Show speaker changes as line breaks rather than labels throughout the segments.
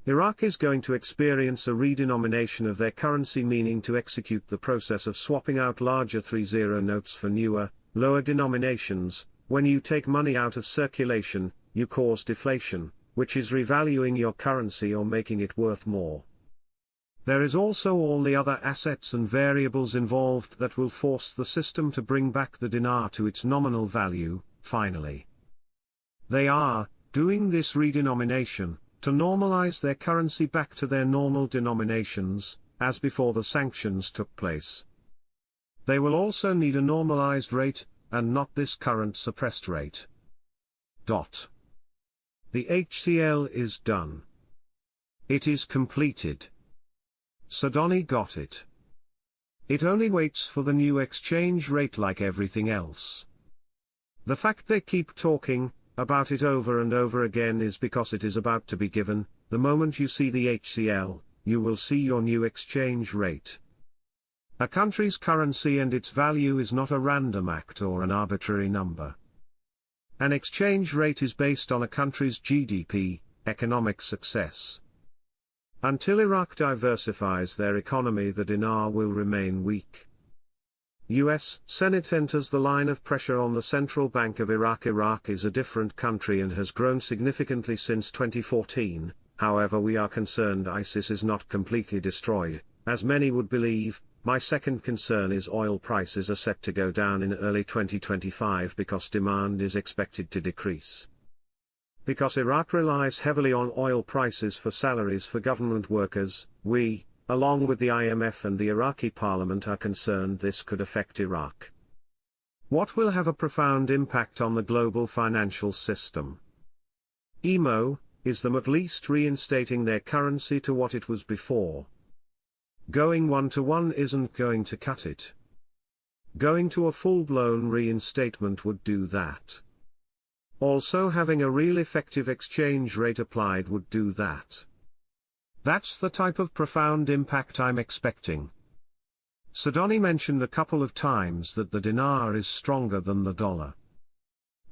Iraq is going to experience a redenomination of their currency, meaning to execute the process of swapping out larger 30 notes for newer, lower denominations. When you take money out of circulation, you cause deflation, which is revaluing your currency or making it worth more. There is also all the other assets and variables involved that will force the system to bring back the dinar to its nominal value, finally. They are doing this redenomination to normalize their currency back to their normal denominations, as before the sanctions took place. They will also need a normalized rate, and not this current suppressed rate. The HCL is done. It is completed. Sudani got it. It only waits for the new exchange rate like everything else. The fact they keep talking about it over and over again is because it is about to be given. The moment you see the HCL, you will see your new exchange rate. A country's currency and its value is not a random act or an arbitrary number. An exchange rate is based on a country's GDP, economic success. Until Iraq diversifies their economy, the dinar will remain weak. U.S. Senate enters the line of pressure on the Central Bank of Iraq. Iraq is a different country and has grown significantly since 2014, however we are concerned ISIS is not completely destroyed, as many would believe. My second concern is oil prices are set to go down in early 2025 because demand is expected to decrease. Because Iraq relies heavily on oil prices for salaries for government workers, we, along with the IMF and the Iraqi parliament, are concerned this could affect Iraq. What will have a profound impact on the global financial system? IMO, is the Middle East reinstating their currency to what it was before. Going 1-to-1 isn't going to cut it. Going to a full-blown reinstatement would do that. Also having a real effective exchange rate applied would do that. That's the type of profound impact I'm expecting. Sudani mentioned a couple of times that the dinar is stronger than the dollar.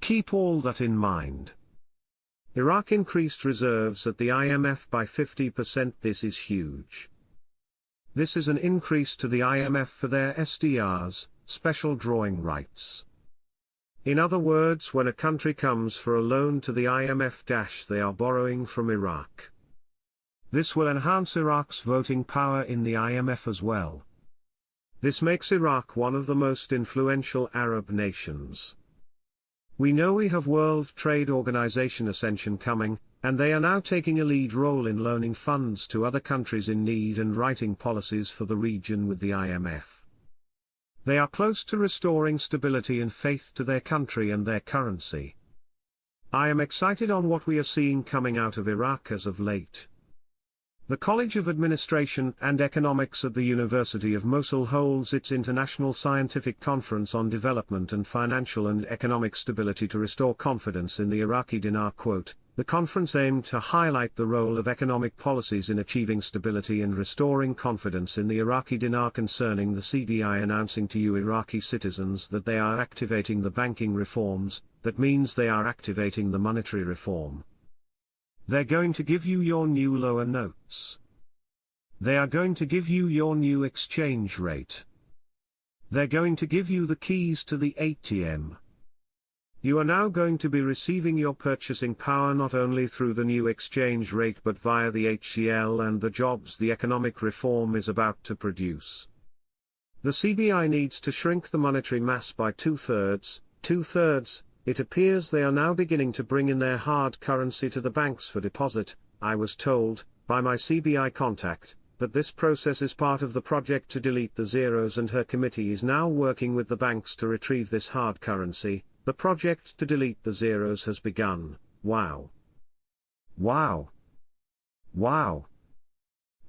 Keep all that in mind. Iraq increased reserves at the IMF by 50%. This is huge. This is an increase to the IMF for their SDRs, special drawing rights. In other words, when a country comes for a loan to the IMF, they are borrowing from Iraq. This will enhance Iraq's voting power in the IMF as well. This makes Iraq one of the most influential Arab nations. We know we have World Trade Organization ascension coming, and they are now taking a lead role in loaning funds to other countries in need and writing policies for the region with the IMF. They are close to restoring stability and faith to their country and their currency. I am excited on what we are seeing coming out of Iraq as of late. The College of Administration and Economics at the University of Mosul holds its International Scientific Conference on Development and Financial and Economic Stability to Restore Confidence in the Iraqi Dinar. The conference aimed to highlight the role of economic policies in achieving stability and restoring confidence in the Iraqi dinar, concerning the CBI announcing to you Iraqi citizens that they are activating the banking reforms. That means they are activating the monetary reform. They're going to give you your new lower notes. They are going to give you your new exchange rate. They're going to give you the keys to the ATM. You are now going to be receiving your purchasing power not only through the new exchange rate but via the HCL and the jobs the economic reform is about to produce. The CBI needs to shrink the monetary mass by two-thirds. It appears they are now beginning to bring in their hard currency to the banks for deposit. I was told, by my CBI contact, that this process is part of the project to delete the zeros, and her committee is now working with the banks to retrieve this hard currency. The project to delete the zeros has begun. Wow. Wow. Wow.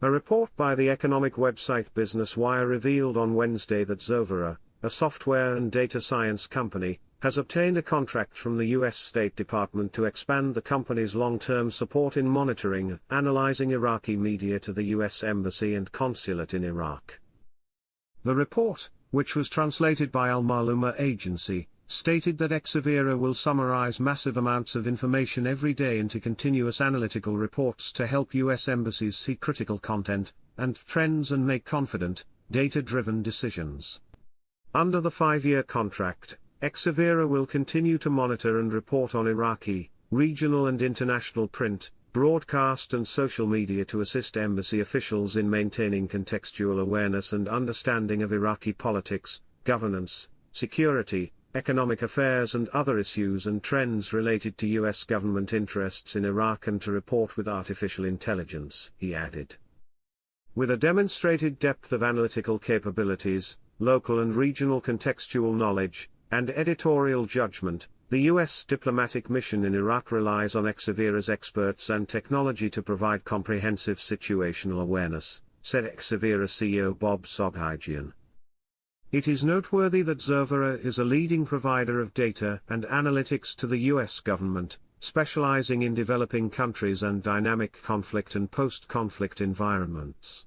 A report by the economic website Business Wire revealed on Wednesday that Zovera, a software and data science company, has obtained a contract from the U.S. State Department to expand the company's long-term support in monitoring and analyzing Iraqi media to the U.S. Embassy and Consulate in Iraq. The report, which was translated by Al Maluma Agency, stated that Exavera will summarize massive amounts of information every day into continuous analytical reports to help U.S. embassies see critical content and trends and make confident, data-driven decisions. Under the 5-year contract, Exavera will continue to monitor and report on Iraqi, regional and international print, broadcast and social media to assist embassy officials in maintaining contextual awareness and understanding of Iraqi politics, governance, security, economic affairs and other issues and trends related to U.S. government interests in Iraq, and to report with artificial intelligence, he added. With a demonstrated depth of analytical capabilities, local and regional contextual knowledge, and editorial judgment, the U.S. diplomatic mission in Iraq relies on Exavera's experts and technology to provide comprehensive situational awareness, said Exavera CEO Bob Soghigian. It is noteworthy that Exavera is a leading provider of data and analytics to the U.S. government, specializing in developing countries and dynamic conflict and post-conflict environments.